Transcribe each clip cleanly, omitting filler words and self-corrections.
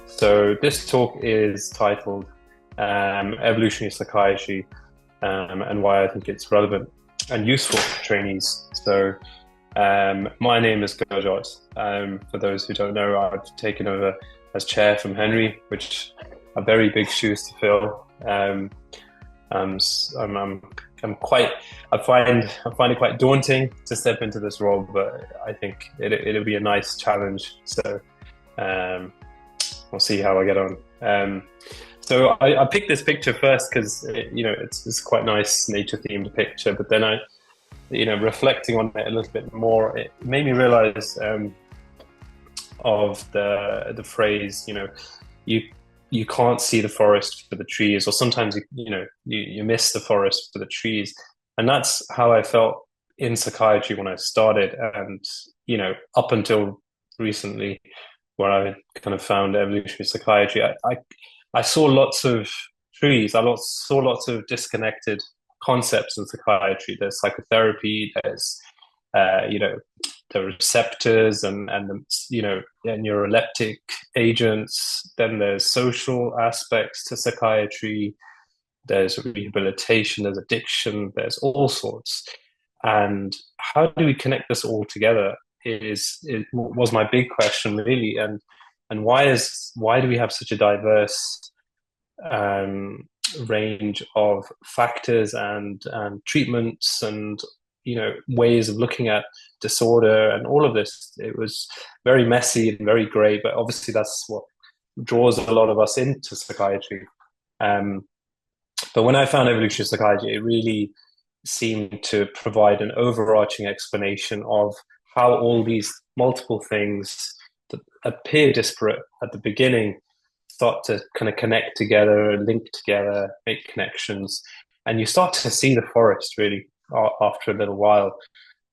So this talk is titled Evolutionary Psychiatry and why I think it's relevant and useful for trainees. My name is Gurjot. For those who don't know, I've taken over as chair from Henry, which are very big shoes to fill. I'm, I'm, I'm quite. I find it quite daunting to step into this role, but I think it'll be a nice challenge. Um, we'll see how I get on. I picked this picture first because it's quite nice nature themed picture, but then reflecting on it a little bit more, it made me realize of the phrase, you you can't see the forest for the trees, or sometimes you miss the forest for the trees, and that's how I felt in psychiatry when I started, and up until recently, where I kind of found evolutionary psychiatry, I saw lots of trees. Saw lots of disconnected concepts in psychiatry. There's psychotherapy. There's the receptors and the neuroleptic agents. Then there's social aspects to psychiatry. There's rehabilitation. There's addiction. There's all sorts. And how do we connect this all together? Was my big question really, and why do we have such a diverse range of factors and treatments and ways of looking at disorder and all of this? It was very messy and very grey, but obviously that's what draws a lot of us into psychiatry. But when I found evolutionary psychiatry, it really seemed to provide an overarching explanation of how all these multiple things that appear disparate at the beginning start to kind of connect together, link together, make connections, and you start to see the forest really after a little while,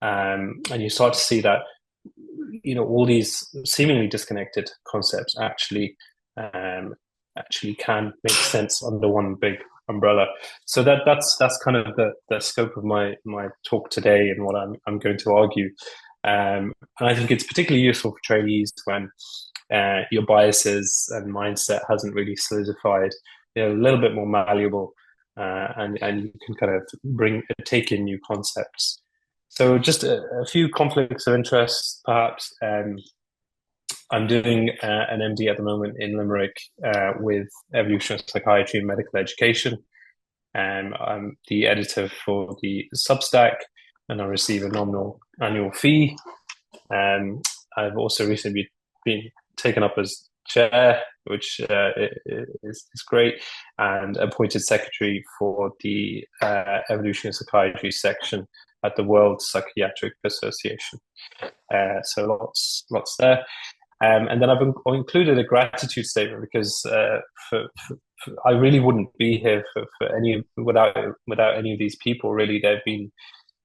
and you start to see that all these seemingly disconnected concepts actually can make sense under one big umbrella. So that's kind of the scope of my talk today and what I'm going to argue. And I think it's particularly useful for trainees when your biases and mindset hasn't really solidified, a little bit more malleable, and you can kind of take in new concepts. So just a few conflicts of interest, perhaps. I'm doing an MD at the moment in Limerick with evolutionary psychiatry and medical education. I'm the editor for the Substack, and I receive a nominal annual fee. I've also recently been taken up as chair, which is great, and appointed secretary for the evolutionary psychiatry section at the World Psychiatric Association. So lots there. And then I've included a gratitude statement because I really wouldn't be here without any of these people. Really, they've been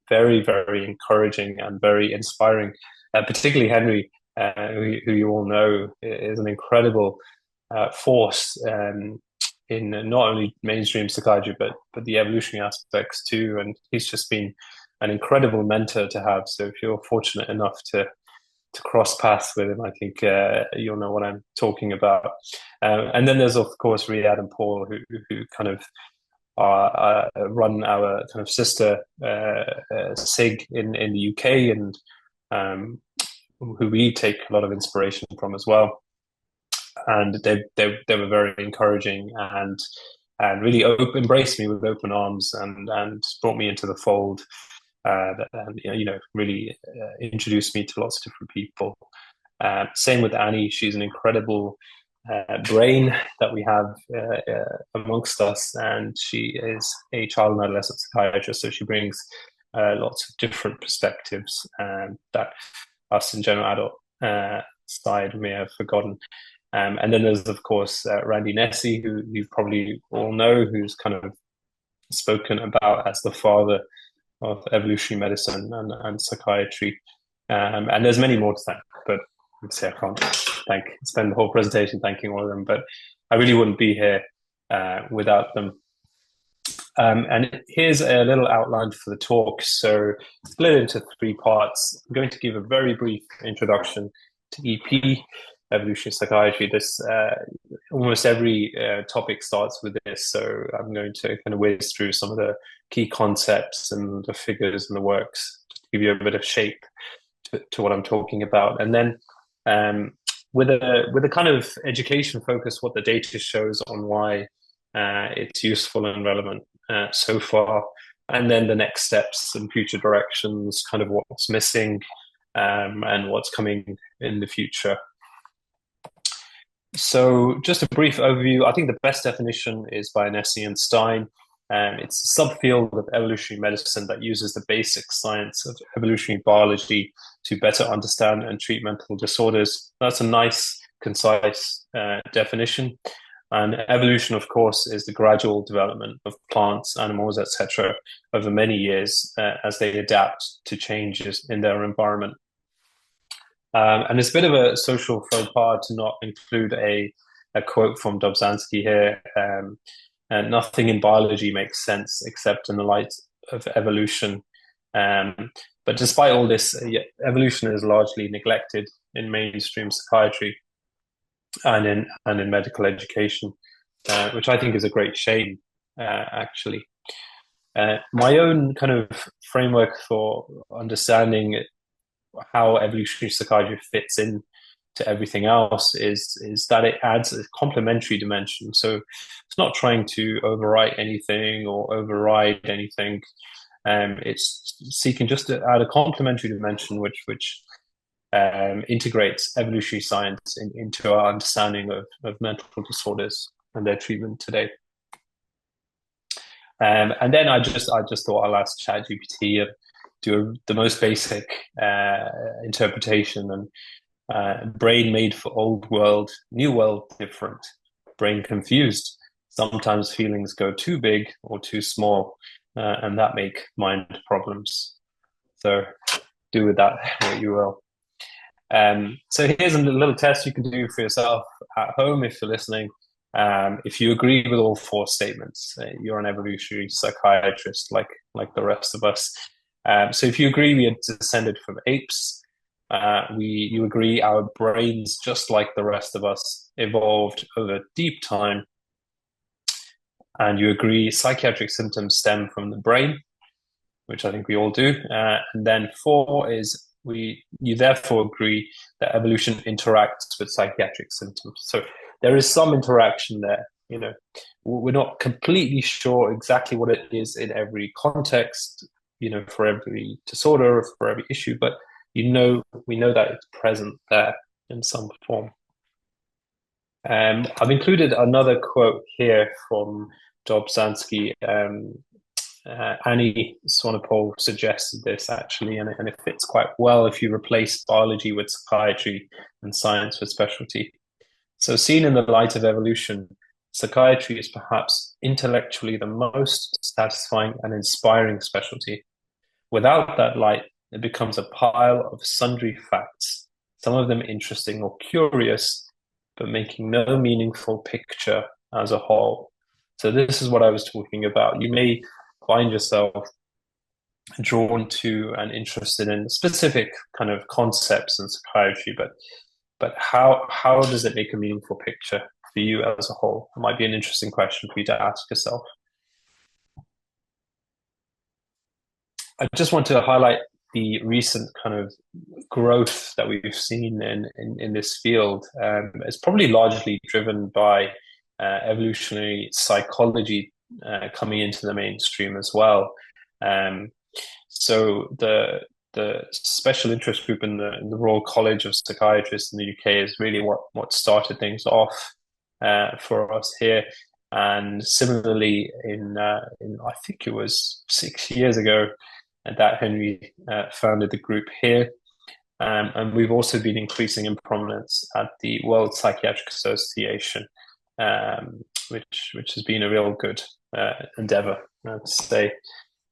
very, very encouraging and very inspiring. Particularly Henry, who you all know, is an incredible force in not only mainstream psychiatry but the evolutionary aspects too. And he's just been an incredible mentor to have. So if you're fortunate enough to cross paths with him, I think you'll know what I'm talking about. And then there's of course Riyadh and Paul, who kind of run our kind of sister SIG in the UK, and who we take a lot of inspiration from as well. And they were very encouraging and really embraced me with open arms and brought me into the fold. And really introduced me to lots of different people. Same with Annie. She's an incredible brain that we have amongst us, and she is a child and adolescent psychiatrist, so she brings lots of different perspectives that us in general adult side may have forgotten. And then there's of course Randy Nesse, who you probably all know, who's kind of spoken about as the father of evolutionary medicine and psychiatry. And there's many more to thank, but I can't spend the whole presentation thanking all of them, but I really wouldn't be here without them. And here's a little outline for the talk. So split into three parts. I'm going to give a very brief introduction to EP. evolutionary psychiatry. This almost every topic starts with this, so I'm going to kind of whiz through some of the key concepts and the figures and the works to give you a bit of shape to what I'm talking about, and then with a kind of education focus, what the data shows on why it's useful and relevant so far, and then the next steps and future directions, kind of what's missing and what's coming in the future. So just a brief overview. I think the best definition is by Nessie and Stein. It's a subfield of evolutionary medicine that uses the basic science of evolutionary biology to better understand and treat mental disorders. That's a nice, concise definition. And evolution, of course, is the gradual development of plants, animals, etc., over many years as they adapt to changes in their environment. And it's a bit of a social faux pas to not include a quote from Dobzhansky here. And nothing in biology makes sense except in the light of evolution. But despite all this, evolution is largely neglected in mainstream psychiatry and in medical education, which I think is a great shame, actually. My own kind of framework for understanding how evolutionary psychiatry fits in to everything else is that it adds a complementary dimension. So it's not trying to overwrite anything or override anything. It's seeking just to add a complementary dimension which integrates evolutionary science into our understanding of mental disorders and their treatment today. And then I just thought I'll ask ChatGPT and do the most basic interpretation, and brain made for old world, new world different, brain confused. Sometimes feelings go too big or too small, and that make mind problems. So do with that what you will. So here's a little test you can do for yourself at home if you're listening. If you agree with all four statements, you're an evolutionary psychiatrist like the rest of us. So if you agree we had descended from apes, you agree our brains, just like the rest of us, evolved over deep time, and you agree psychiatric symptoms stem from the brain, which I think we all do. And then 4 is you therefore agree that evolution interacts with psychiatric symptoms. So there is some interaction there. You know, we're not completely sure exactly what it is in every context, you know, for every disorder, for every issue, but we know that it's present there in some form. I've included another quote here from Dobzhansky. Annie Swanepoel suggested this actually, and it fits quite well if you replace biology with psychiatry and science with specialty. So seen in the light of evolution, psychiatry is perhaps intellectually the most satisfying and inspiring specialty. Without that light, it becomes a pile of sundry facts, some of them interesting or curious, but making no meaningful picture as a whole. So this is what I was talking about. You may find yourself drawn to and interested in specific kind of concepts in psychiatry, but how does it make a meaningful picture for you as a whole? It might be an interesting question for you to ask yourself. I just want to highlight the recent kind of growth that we've seen in this field. It's probably largely driven by evolutionary psychology coming into the mainstream as well. So the special interest group in the Royal College of Psychiatrists in the UK is really what started things off for us here. And similarly, in I think it was 6 years ago, that Henry founded the group here. And we've also been increasing in prominence at the World Psychiatric Association, which has been a real good endeavor, I'd say.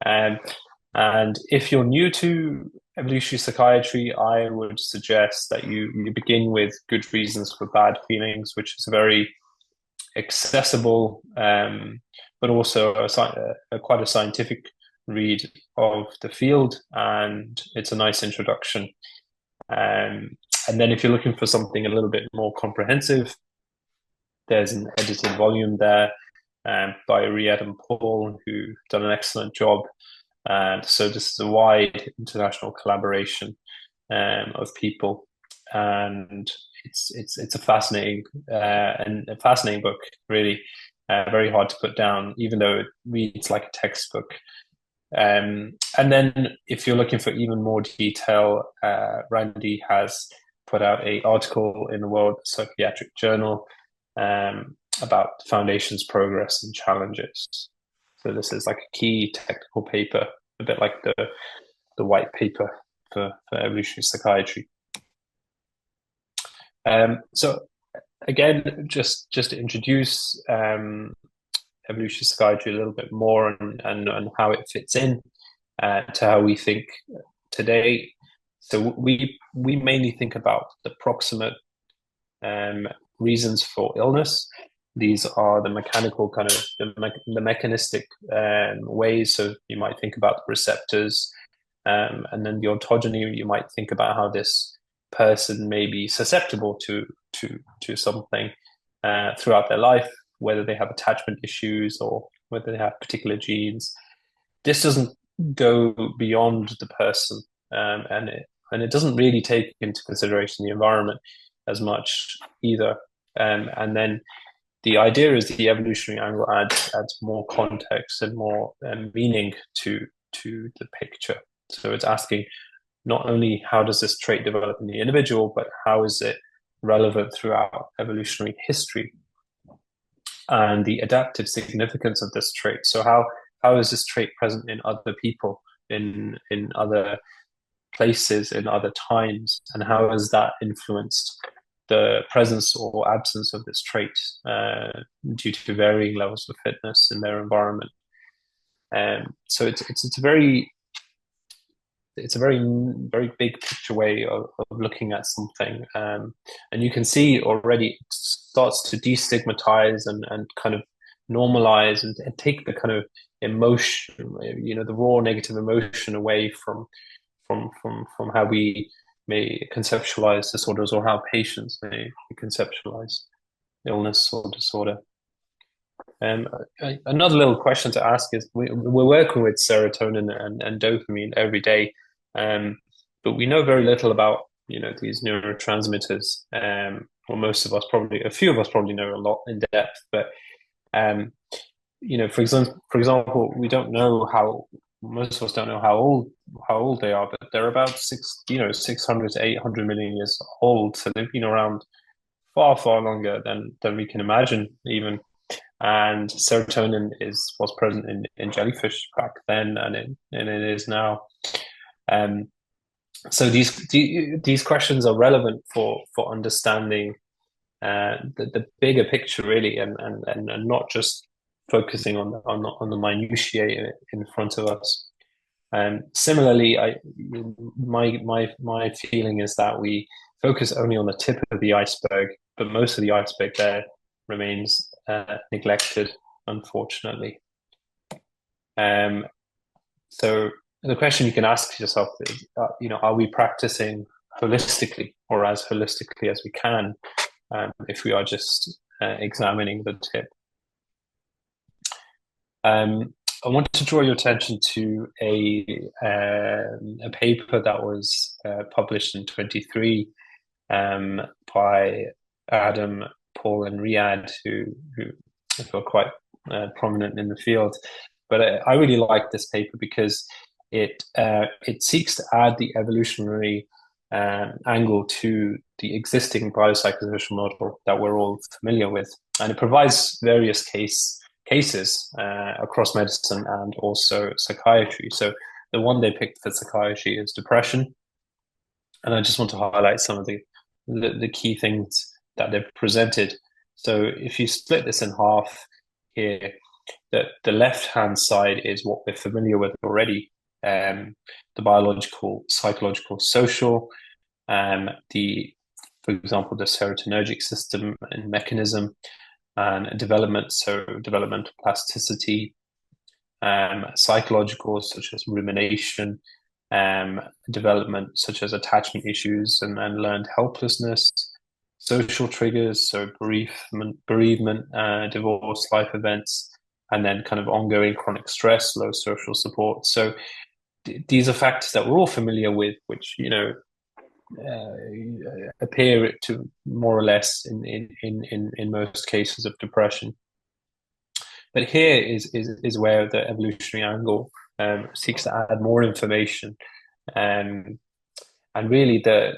And if you're new to evolutionary psychiatry, I would suggest that you begin with Good Reasons for Bad Feelings, which is a very accessible, but also quite a scientific read of the field, and it's a nice introduction. And And then if you're looking for something a little bit more comprehensive, there's an edited volume there by Riyad and Paul, who've done an excellent job. And so this is a wide international collaboration of people, and it's a fascinating and a fascinating book, really. Very hard to put down, even though it reads like a textbook. And then if you're looking for even more detail, Randy has put out an article in the World Psychiatric Journal about the Foundation's progress and challenges. So this is like a key technical paper, a bit like the white paper for evolutionary psychiatry. So again, just to introduce evolutionary psychiatry a little bit more and how it fits in to how we think today. So we mainly think about the proximate reasons for illness. These are the mechanical kind of the mechanistic ways. So you might think about the receptors, and then the ontogeny. You might think about how this person may be susceptible to something throughout their life, whether they have attachment issues or whether they have particular genes. This doesn't go beyond the person, and it doesn't really take into consideration the environment as much either. And then the idea is the evolutionary angle adds more context and more meaning to the picture. So it's asking not only how does this trait develop in the individual, but how is it relevant throughout evolutionary history and the adaptive significance of this trait. So how is this trait present in other people, in other places, in other times, and how has that influenced the presence or absence of this trait due to varying levels of fitness in their environment. So it's a very very big picture way of looking at something, and you can see already it starts to destigmatize and kind of normalize and take the kind of emotion, the raw negative emotion away from how we may conceptualize disorders or how patients may conceptualize illness or disorder. Another little question to ask is we're working with serotonin and dopamine every day, but we know very little about these neurotransmitters. Well, most of us probably, a few of us probably know a lot in depth, but for example, we don't know how. Most of us don't know how old they are, but they're about 600 to 800 million years old. So they've been around far longer than we can imagine even. And serotonin was present in jellyfish back then, and it is now. So these questions are relevant for understanding the bigger picture, really, and not just focusing on the minutiae in front of us. Similarly, my feeling is that we focus only on the tip of the iceberg, but most of the iceberg there remains neglected, unfortunately. So the question you can ask yourself is, are we practicing holistically or as holistically as we can if we are just examining the tip? I want to draw your attention to a paper that was published in 23 by Adam, Paul, and Riyad, who are quite prominent in the field. But I really like this paper because it seeks to add the evolutionary angle to the existing biopsychosocial model that we're all familiar with, and it provides various cases across medicine and also psychiatry. So the one they picked for psychiatry is depression, and I just want to highlight some of the key things that they've presented. So if you split this in half here, the left-hand side is what we're familiar with already, the biological, psychological, social, for example, the serotonergic system and mechanism, and development, so developmental plasticity, psychological, such as rumination, development, such as attachment issues and learned helplessness, social triggers, so bereavement, divorce, life events, and then kind of ongoing chronic stress, low social support. So these are factors that we're all familiar with, which appear to more or less in most cases of depression. But here is where the evolutionary angle seeks to add more information, and really the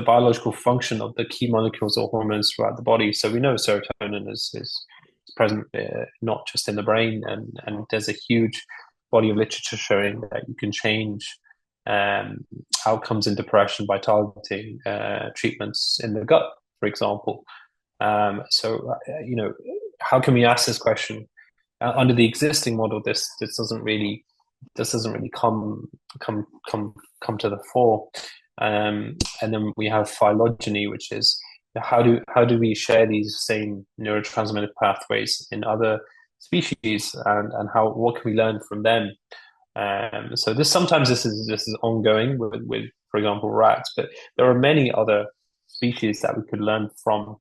biological function of the key molecules or hormones throughout the body. So we know serotonin is present not just in the brain, and there's a huge body of literature showing that you can change outcomes in depression by targeting treatments in the gut, for example. How can we ask this question? Under the existing model, this doesn't really come to the fore. And then we have phylogeny, which is how do we share these same neurotransmitter pathways in other species, and what can we learn from them? So sometimes this is ongoing with, for example, rats, but there are many other species that we could learn from.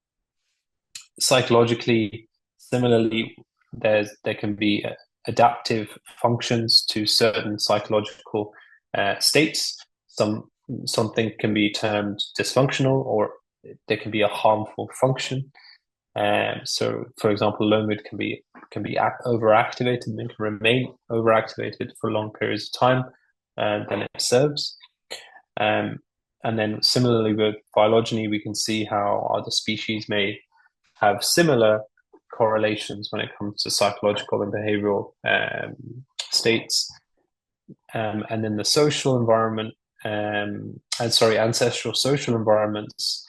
Psychologically, similarly, there can be adaptive functions to certain psychological states. Something can be termed dysfunctional, or there can be a harmful function. So, for example, low mood can be overactivated and can remain overactivated for long periods of time than it serves. And then similarly with phylogeny, we can see how other species may have similar correlations when it comes to psychological and behavioral states. And then the social environment, ancestral social environments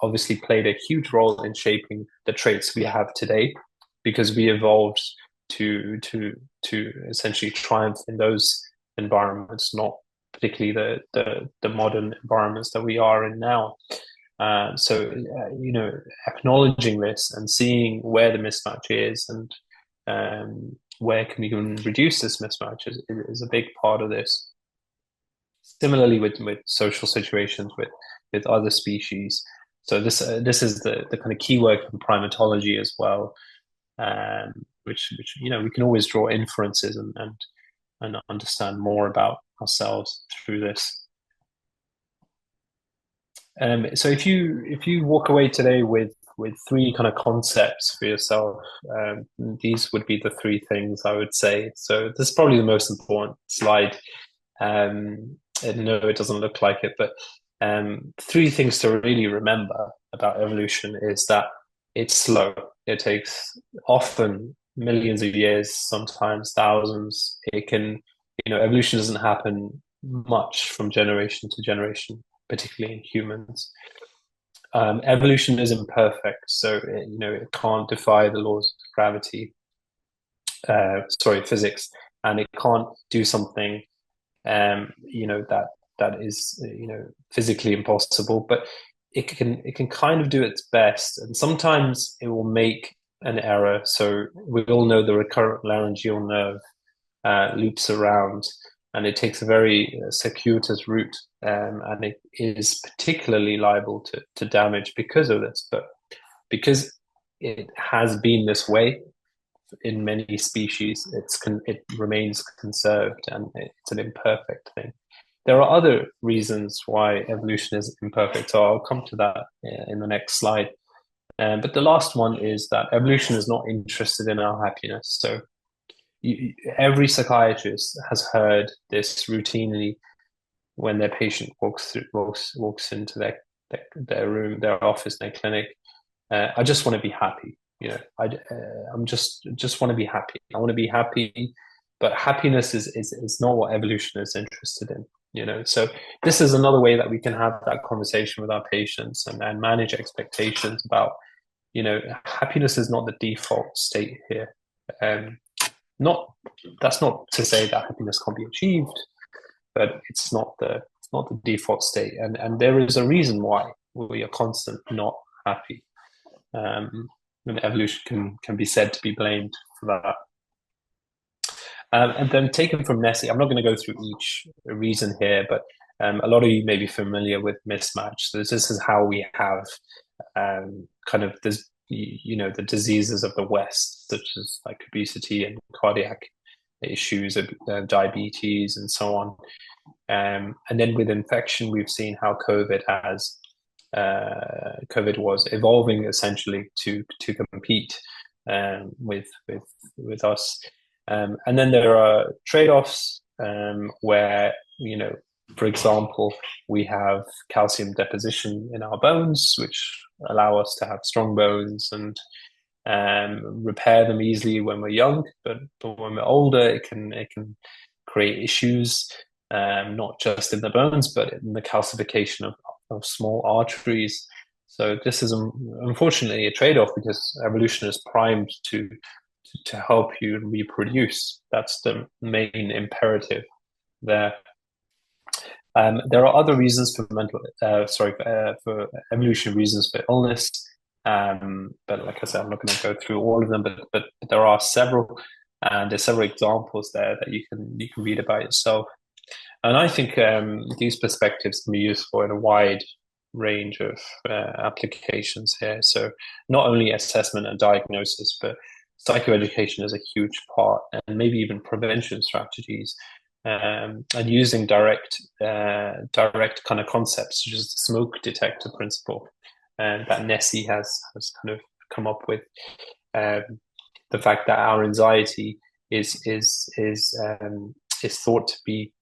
obviously played a huge role in shaping the traits we have today, because we evolved to essentially triumph in those environments, not particularly the modern environments that we are in now. Acknowledging this and seeing where the mismatch is, and where can we even reduce this mismatch is a big part of this. Similarly with social situations with other species. So this is the kind of key work in primatology as well, which we can always draw inferences and understand more about ourselves through this. So if you walk away today with three kind of concepts for yourself, these would be the three things I would say. So this is probably the most important slide. No, it doesn't look like it, but three things to really remember about evolution is that it's slow. It takes often millions of years, sometimes thousands. Evolution doesn't happen much from generation to generation, particularly in humans. Evolution is imperfect, so it can't defy the laws of gravity, physics, and it can't do something that is physically impossible, but it can kind of do its best, and sometimes it will make an error. So we all know the recurrent laryngeal nerve loops around, and it takes a very circuitous route, and it is particularly liable to damage because of this. But because it has been this way in many species, it remains conserved, and it's an imperfect thing. There are other reasons why evolution is imperfect, so I'll come to that in the next slide. But the last one is that evolution is not interested in our happiness. So every psychiatrist has heard this routinely when their patient walks into their room, their office, their clinic. I just want to be happy. I'm just want to be happy. I want to be happy, but happiness is not what evolution is interested in. So this is another way that we can have that conversation with our patients and manage expectations about, happiness is not the default state here. That's not to say that happiness can't be achieved, but it's not the default state, and there is a reason why we are constantly not happy. And evolution can be said to be blamed for that. And then taken from Nessie, I'm not going to go through each reason here, but a lot of you may be familiar with mismatch. So this is how we have kind of this, the diseases of the West, such as like obesity and cardiac issues, diabetes, and so on. And then with infection, we've seen how COVID was evolving essentially to compete with us. And then there are trade-offs where, for example, we have calcium deposition in our bones, which allow us to have strong bones and repair them easily when we're young. But when we're older, it can create issues, not just in the bones, but in the calcification of small arteries. So this is unfortunately a trade-off because evolution is primed to help you reproduce. That's the main imperative there. There are other reasons for for evolutionary reasons for illness. But like I said, I'm not going to go through all of them, but there are several, and there's several examples there that you can read about yourself. And I think these perspectives can be useful in a wide range of applications here. So not only assessment and diagnosis, but psychoeducation is a huge part, and maybe even prevention strategies, and using direct kind of concepts such as the smoke detector principle, and that Nessie has kind of come up with. The fact that our anxiety is thought to be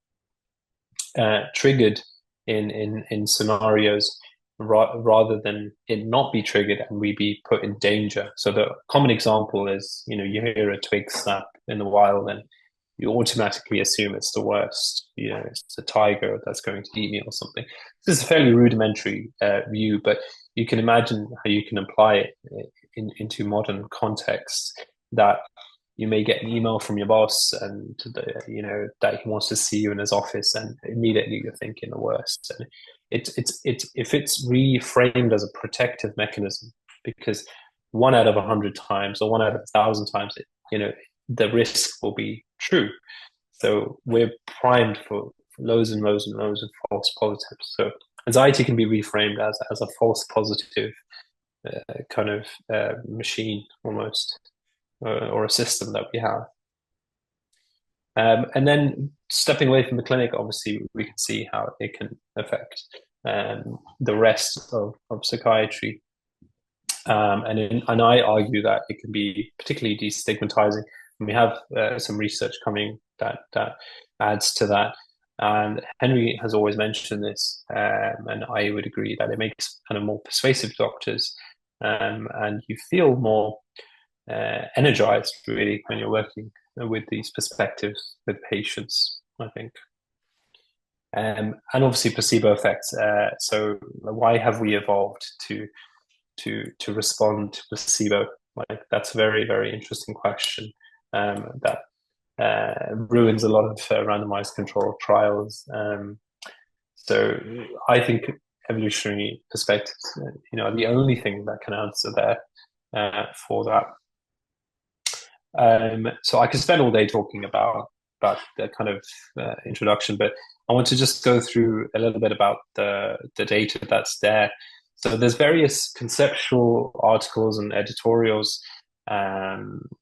triggered in scenarios rather than it not be triggered and we be put in danger. So the common example is, you hear a twig snap in the wild and you automatically assume it's the worst. It's a tiger that's going to eat me or something. This is a fairly rudimentary view, but you can imagine how you can apply it into modern contexts, that you may get an email from your boss and that he wants to see you in his office, and immediately you're thinking the worst. And if it's reframed as a protective mechanism, because 1 out of 100 times or 1 out of 1,000 times, the risk will be true. So we're primed for loads and loads and loads of false positives. So anxiety can be reframed as a false positive kind of machine almost, or a system that we have. And then stepping away from the clinic, obviously, we can see how it can affect the rest of psychiatry. And I argue that it can be particularly destigmatizing. And we have some research coming that adds to that. And Henry has always mentioned this, and I would agree that it makes kind of more persuasive doctors, and you feel more energized really when you're working with these perspectives with patients, I think. And obviously placebo effects. So why have we evolved to respond to placebo? Like, that's a very, very interesting question that ruins a lot of randomized controlled trials. So I think evolutionary perspectives, are the only thing that can answer there for that. So I could spend all day talking about the kind of introduction, but I want to just go through a little bit about the data that's there. So there's various conceptual articles and editorials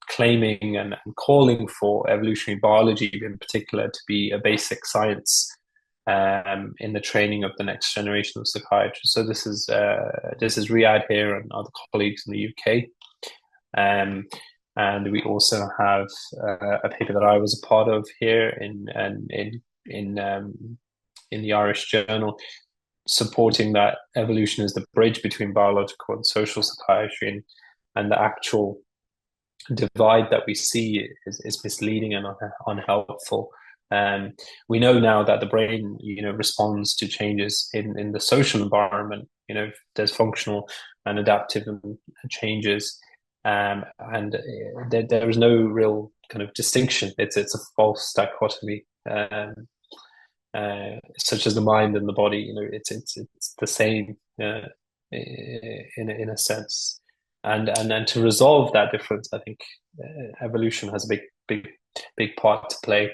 claiming and calling for evolutionary biology in particular to be a basic science in the training of the next generation of psychiatrists. So this is Riyadh here and other colleagues in the UK. And we also have a paper that I was a part of here in the Irish Journal, supporting that evolution is the bridge between biological and social psychiatry, and the actual divide that we see is misleading and unhelpful. We know now that the brain, responds to changes in the social environment. There's functional and adaptive changes. And there is no real kind of distinction. It's a false dichotomy, such as the mind and the body. It's the same in a sense. And to resolve that difference, I think evolution has a big big part to play.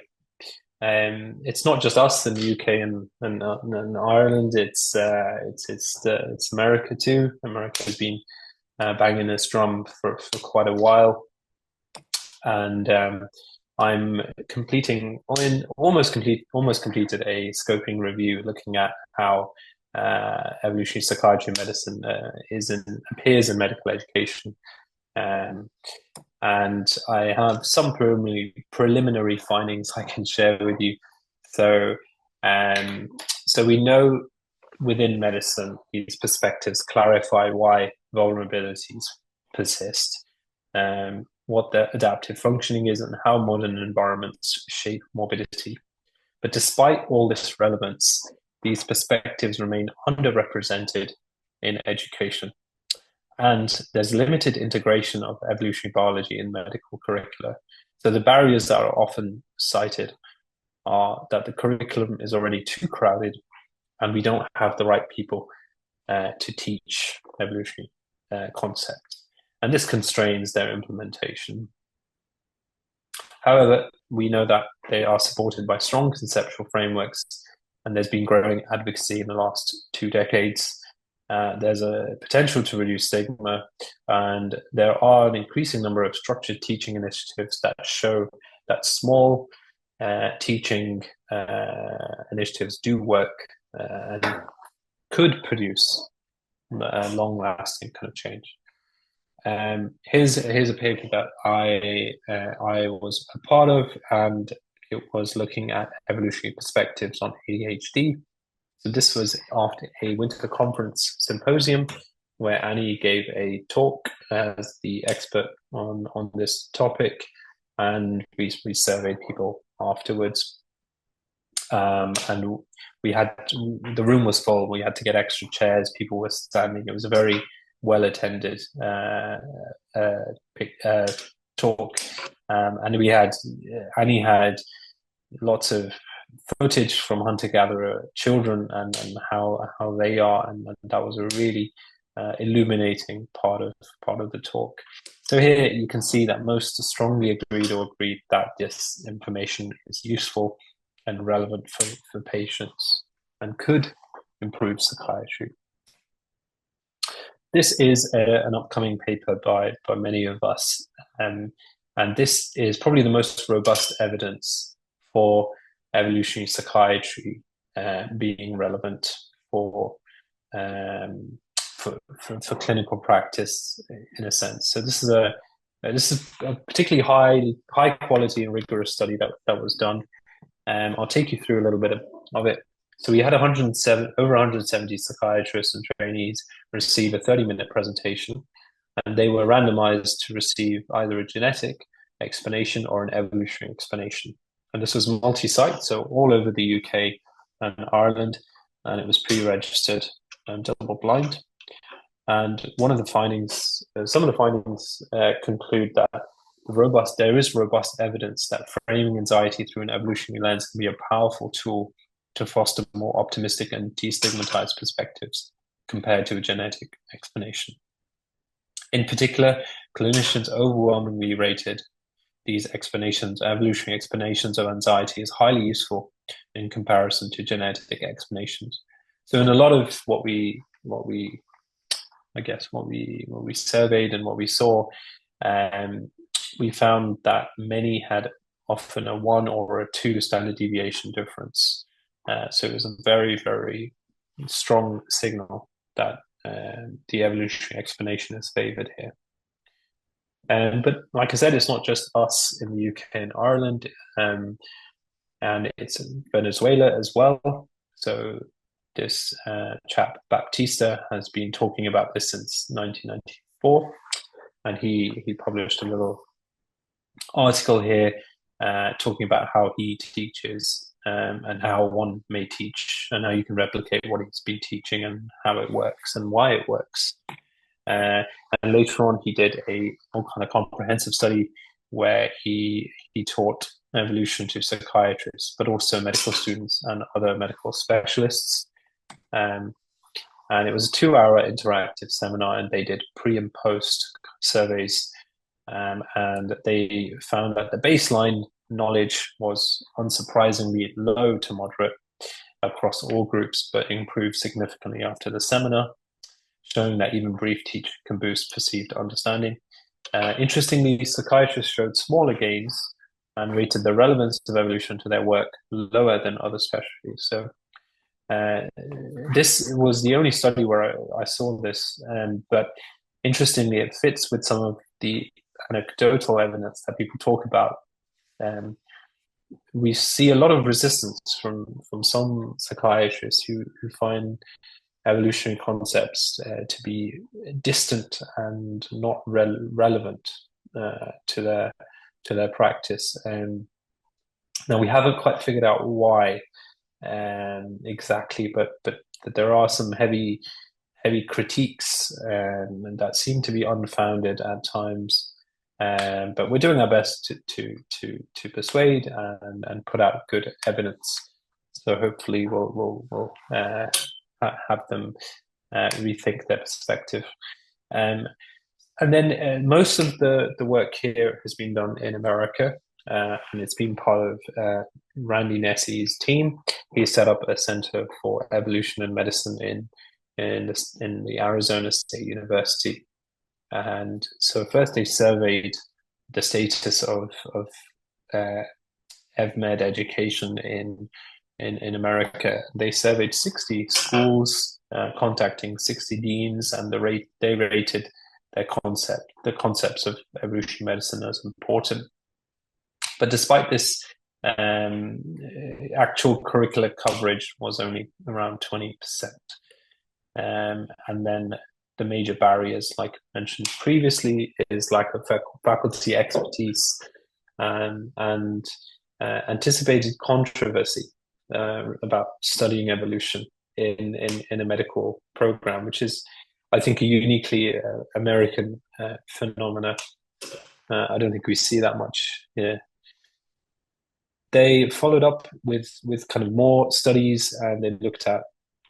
It's not just us in the UK and Ireland. It's America too. America has been banging this drum for quite a while, and I'm almost completed a scoping review looking at how evolutionary psychiatry medicine appears in medical education. And I have some preliminary findings I can share with you. So we know within medicine, these perspectives clarify why vulnerabilities persist, what the adaptive functioning is, and how modern environments shape morbidity. But despite all this relevance, these perspectives remain underrepresented in education. And there's limited integration of evolutionary biology in medical curricula. So the barriers that are often cited are that the curriculum is already too crowded and we don't have the right people to teach evolutionary concepts. And this constrains their implementation. However, we know that they are supported by strong conceptual frameworks, and there's been growing advocacy in the last 2 decades. There's a potential to reduce stigma, and there are an increasing number of structured teaching initiatives that show that small teaching initiatives do work and could produce long-lasting kind of change. Here's a paper that I was a part of, and it was looking at evolutionary perspectives on ADHD. So this was after a winter conference symposium where Annie gave a talk as the expert on this topic, and we surveyed people afterwards. And the room was full. We had to get extra chairs. People were standing. It was a very well attended talk, and Annie had lots of footage from hunter-gatherer children and how they are, and that was a really illuminating part of the talk. So here you can see that most strongly agreed that this information is useful and relevant for patients and could improve psychiatry. This is an upcoming paper by many of us, and this is probably the most robust evidence for evolutionary psychiatry being relevant for clinical practice in a sense. So this is a particularly high quality and rigorous study that was done. I'll take you through a little bit of it. So we had over 170 psychiatrists and trainees receive a 30-minute presentation, and they were randomized to receive either a genetic explanation or an evolutionary explanation. And this was multi-site, so all over the UK and Ireland, and it was pre-registered and double-blind. And some of the findings conclude that there is robust evidence that framing anxiety through an evolutionary lens can be a powerful tool to foster more optimistic and destigmatized perspectives compared to a genetic explanation. In particular, clinicians overwhelmingly rated these evolutionary explanations of anxiety as highly useful in comparison to genetic explanations. So in a lot of what we surveyed and what we saw, we found that many had often a 1 or a 2 standard deviation difference. So it was a very, very strong signal that the evolutionary explanation is favored here. But like I said, it's not just us in the UK and Ireland, and it's in Venezuela as well. So this chap, Baptista, has been talking about this since 1994, and he published a little article here talking about how he teaches and how one may teach and how you can replicate what he's been teaching and how it works and why it works. And later on, he did a more kind of comprehensive study where he taught evolution to psychiatrists, but also medical students and other medical specialists. And it was a 2-hour interactive seminar, and they did pre and post surveys. And they found that the baseline knowledge was unsurprisingly low to moderate across all groups, but improved significantly after the seminar, showing that even brief teaching can boost perceived understanding. Interestingly, psychiatrists showed smaller gains and rated the relevance of evolution to their work lower than other specialties. So this was the only study where I saw this, but interestingly, it fits with some of the anecdotal evidence that people talk about. We see a lot of resistance from some psychiatrists who find evolutionary concepts to be distant and not relevant to their practice. Now we haven't quite figured out why exactly, but there are some heavy critiques that seem to be unfounded at times. But we're doing our best to persuade and put out good evidence. So hopefully we'll have them rethink their perspective. And then most of the work here has been done in America, and it's been part of Randy Nessie's team. He set up a center for evolution and medicine in the Arizona State University. And so first they surveyed the status of EvMed education in America. They surveyed 60 schools, contacting 60 deans, and they rated the concepts of evolutionary medicine as important. But despite this, actual curricular coverage was only around 20%. And then the major barriers, like mentioned previously, is lack of faculty expertise and anticipated controversy about studying evolution in a medical program, which is, I think, a uniquely American phenomena. I don't think we see that much here. They followed up with kind of more studies, and they looked at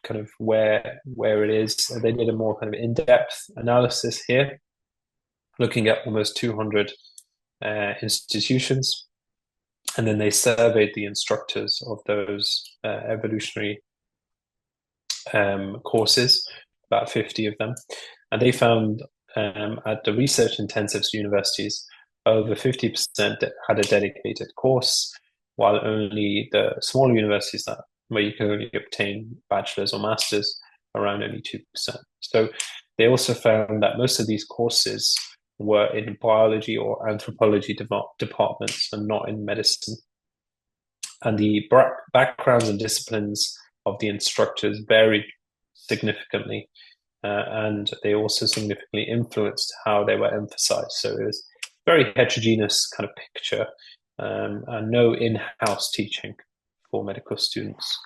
kind of where it is. They did a more kind of in-depth analysis here, looking at almost 200 institutions, and then they surveyed the instructors of those evolutionary courses, about 50 of them, and they found at the research-intensive universities, over 50% had a dedicated course, while only the smaller universities where you can only obtain bachelor's or master's, around only 2%. So they also found that most of these courses were in biology or anthropology departments and not in medicine. And the backgrounds and disciplines of the instructors varied significantly, and they also significantly influenced how they were emphasized. So it was a very heterogeneous kind of picture, and no in-house teaching for medical students.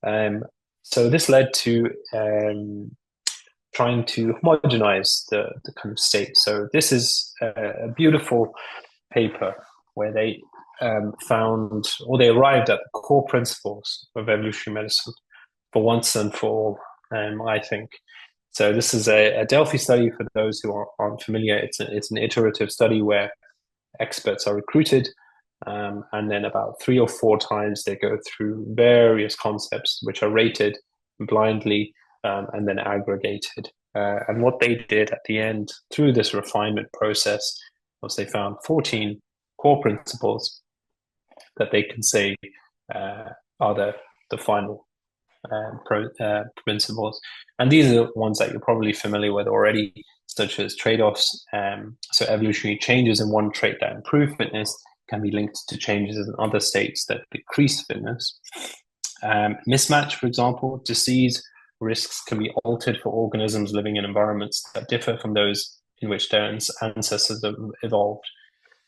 So this led to trying to homogenize the kind of state. So this is a beautiful paper where they found, or they arrived at the core principles of evolutionary medicine for once and for all, I think. So this is a Delphi study for those who aren't familiar. It's an iterative study where experts are recruited, and then about 3 or 4 times they go through various concepts which are rated blindly and then aggregated. And what they did at the end through this refinement process was they found 14 core principles that they can say are the final principles. And these are ones that you're probably familiar with already, such as trade-offs. So evolutionary changes in one trait that improve fitness can be linked to changes in other states that decrease fitness. Mismatch, for example, disease risks can be altered for organisms living in environments that differ from those in which their ancestors have evolved.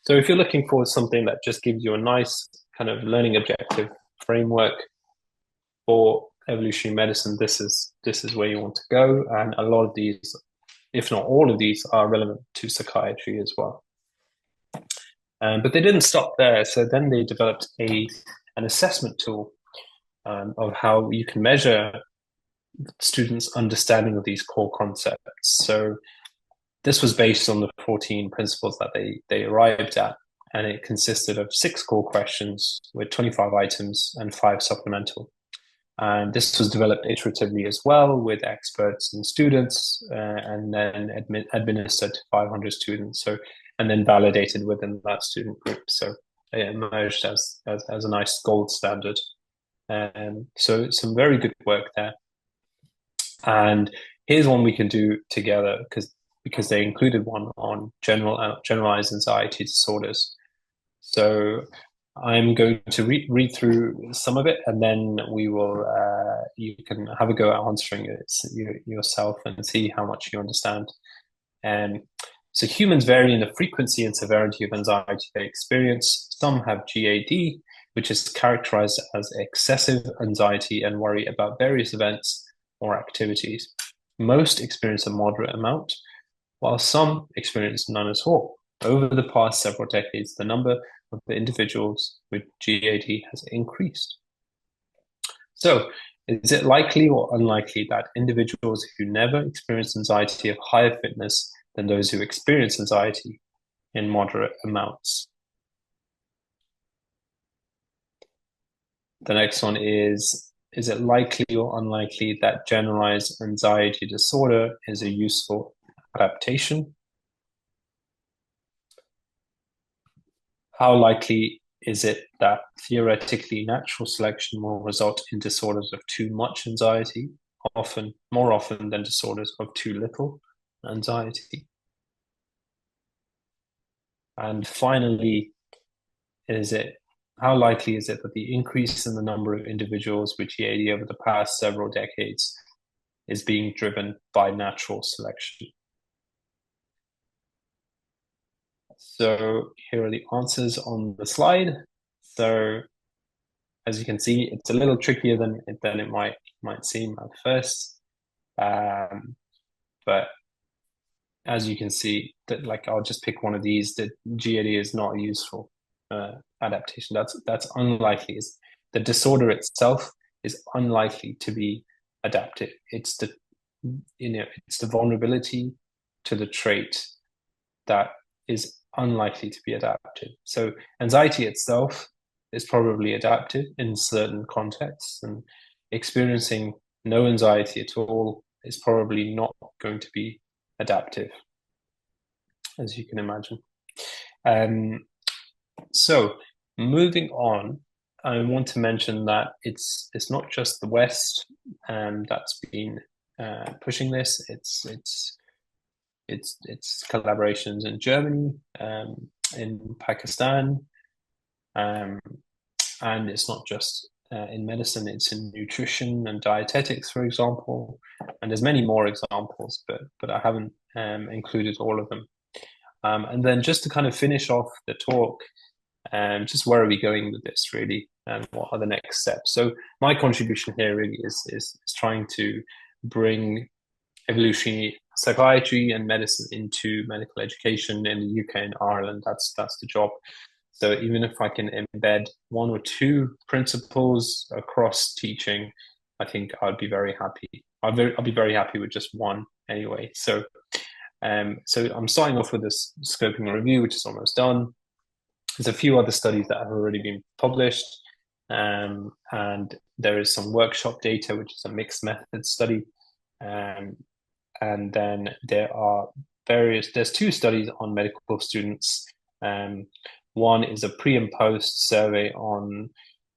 So if you're looking for something that just gives you a nice kind of learning objective framework for evolutionary medicine, this is where you want to go. And a lot of these, if not all of these, are relevant to psychiatry as well. But they didn't stop there. So then they developed an assessment tool of how you can measure students' understanding of these core concepts. So this was based on the 14 principles that they arrived at. and it consisted of 6 core questions with 25 items and 5 supplemental. And this was developed iteratively as well with experts and students, and then administered to 500 students. So, and then validated within that student group. So it emerged as a nice gold standard. So some very good work there. And here's one we can do together because they included one on generalized anxiety disorders. So I'm going to read through some of it, and then we will you can have a go at answering it yourself and see how much you understand. So humans vary in the frequency and severity of anxiety they experience. Some have GAD, which is characterized as excessive anxiety and worry about various events or activities. Most experience a moderate amount, while some experience none at all. Over the past several decades, the number of the individuals with GAD has increased. So, is it likely or unlikely that individuals who never experience anxiety have higher fitness than those who experience anxiety in moderate amounts? The next one is it likely or unlikely that generalized anxiety disorder is a useful adaptation? How likely is it that theoretically natural selection will result in disorders of too much anxiety, more often than disorders of too little anxiety? And finally, how likely is it that the increase in the number of individuals with GAD over the past several decades is being driven by natural selection? So here are the answers on the slide. So as you can see, it's a little trickier than it might seem at first. But as you can see, that I'll just pick one of these. That GAD is not a useful adaptation. That's unlikely. The disorder itself is unlikely to be adaptive. It's the vulnerability to the trait that is unlikely to be adaptive. So anxiety itself is probably adaptive in certain contexts, and experiencing no anxiety at all is probably not going to be adaptive, as you can imagine. So moving on, I want to mention that it's not just the West that's been pushing this. It's collaborations in Germany, in Pakistan, and it's not just in medicine. It's in nutrition and dietetics, for example, and there's many more examples, but I haven't included all of them. And then just to kind of finish off the talk, just where are we going with this really, and what are the next steps? So my contribution here really is trying to bring evolutionary psychiatry and medicine into medical education in the UK and Ireland. That's the job. So even if I can embed one or two principles across teaching, I think I'd be very happy. I'll be very happy with just one anyway. So so I'm starting off with this scoping review, which is almost done. There's a few other studies that have already been published, and there is some workshop data, which is a mixed method study. And then there's 2 studies on medical students. One is a pre and post survey on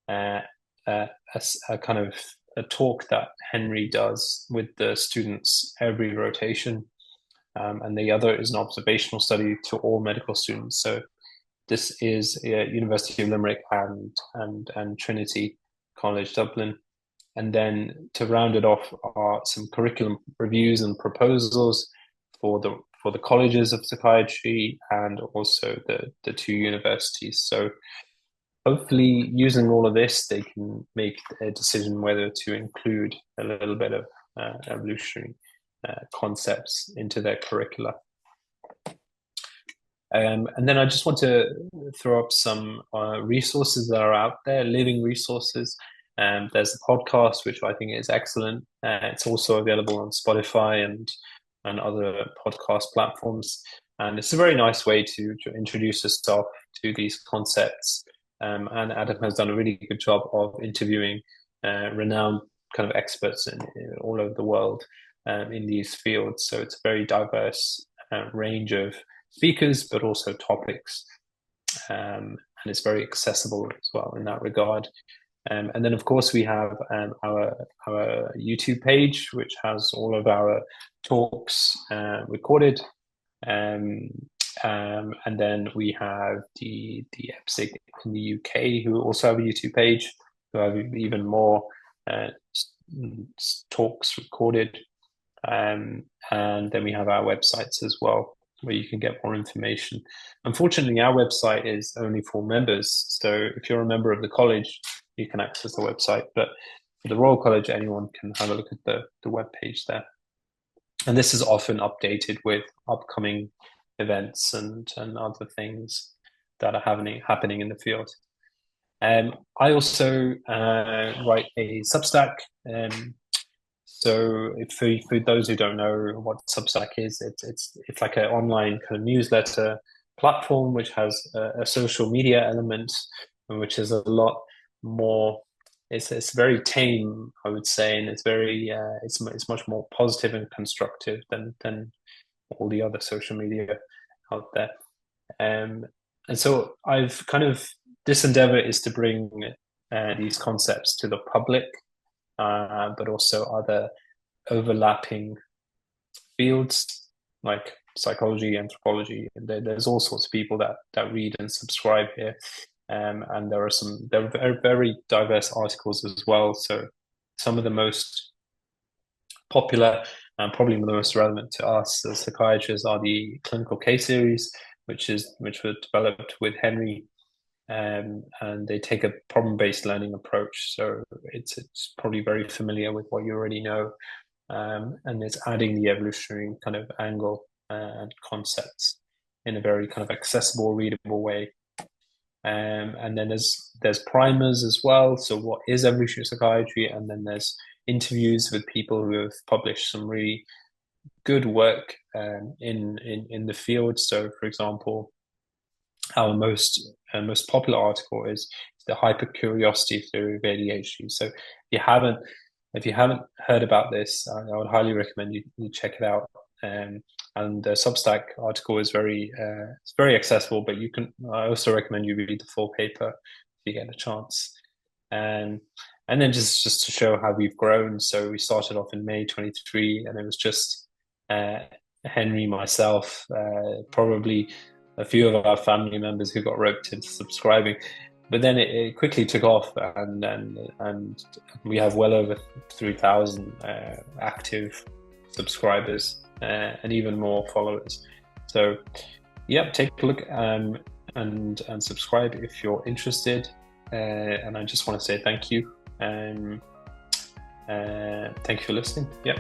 a kind of a talk that Henry does with the students every rotation. And the other is an observational study to all medical students. So this is University of Limerick and Trinity College Dublin. And then to round it off are some curriculum reviews and proposals for the colleges of psychiatry and also the 2 universities. So hopefully using all of this, they can make a decision whether to include a little bit of evolutionary concepts into their curricula. And then I just want to throw up some resources that are out there, living resources. There's a podcast, which I think is excellent. It's also available on Spotify and other podcast platforms. And it's a very nice way to introduce yourself to these concepts. And Adam has done a really good job of interviewing renowned kind of experts in all over the world in these fields. So it's a very diverse range of speakers, but also topics. And it's very accessible as well in that regard. And then, of course, we have our YouTube page, which has all of our talks recorded. And then we have the EPSIC in the UK, who also have a YouTube page, who have even more talks recorded. And then we have our websites as well, where you can get more information. Unfortunately, our website is only for members. So if you're a member of the college, you can access the website. But for the Royal College, anyone can have a look at the web page there. And this is often updated with upcoming events and other things that are happening in the field. I also write a Substack. So for those who don't know what Substack is, it's like an online kind of newsletter platform which has a social media element, which is a lot more. It's very tame, I would say, and it's very it's much more positive and constructive than all the other social media out there. And so I've kind of this endeavor is to bring these concepts to the public, but also other overlapping fields like psychology, anthropology. And there's all sorts of people that read and subscribe here. And there are very, very diverse articles as well. So some of the most popular and probably the most relevant to us as psychiatrists are the clinical case series, which were developed with Henry, and they take a problem-based learning approach. So it's probably very familiar with what you already know, and it's adding the evolutionary kind of angle and concepts in a very kind of accessible, readable way. And then there's primers as well. So what is evolutionary psychiatry? And then there's interviews with people who have published some really good work in the field. So, for example, our most popular article is the hypercuriosity theory of ADHD. So if you haven't heard about this, I would highly recommend you check it out. And the Substack article is it's very accessible, but I also recommend you read the full paper if you get a chance. And then just to show how we've grown. So we started off in May 23, and it was just Henry, myself, probably a few of our family members who got roped into subscribing. But then it quickly took off, and we have well over 3,000 active subscribers. And even more followers. So, yeah, take a look and subscribe if you're interested. And I just want to say thank you. Thank you for listening. Yeah.